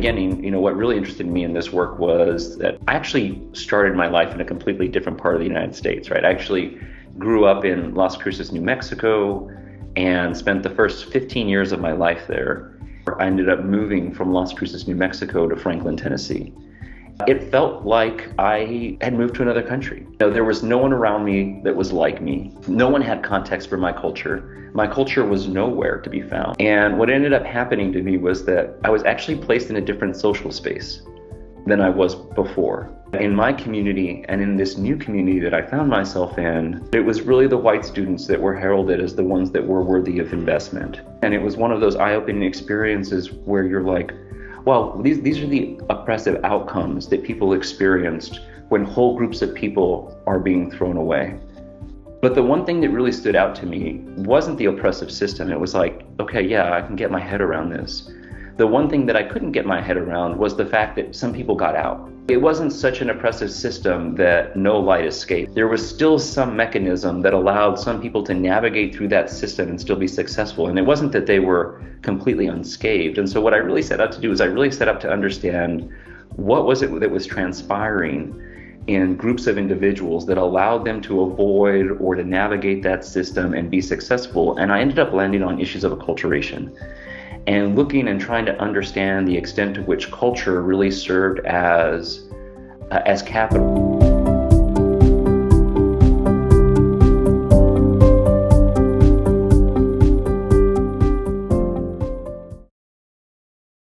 beginning, what really interested me in this work was that I actually started my life in a completely different part of the United States, right? I actually grew up in Las Cruces, New Mexico, and spent the first 15 years of my life there. I ended up moving from Las Cruces, New Mexico to Franklin, Tennessee. It felt like I had moved to another country. There was no one around me that was like me. No one had context for my culture. My culture was nowhere to be found. And what ended up happening to me was that I was actually placed in a different social space than I was before. In my community and in this new community that I found myself in, it was really the white students that were heralded as the ones that were worthy of investment. And it was one of those eye-opening experiences where you're like, well, these are the oppressive outcomes that people experienced when whole groups of people are being thrown away. But the one thing that really stood out to me wasn't the oppressive system. It was like, okay, yeah, I can get my head around this. The one thing that I couldn't get my head around was the fact that some people got out. It wasn't such an oppressive system that no light escaped. There was still some mechanism that allowed some people to navigate through that system and still be successful. And it wasn't that they were completely unscathed. And so what I really set out to do is I really set out to understand what was it that was transpiring in groups of individuals that allowed them to avoid or to navigate that system and be successful. And I ended up landing on issues of acculturation and looking and trying to understand the extent to which culture really served as capital.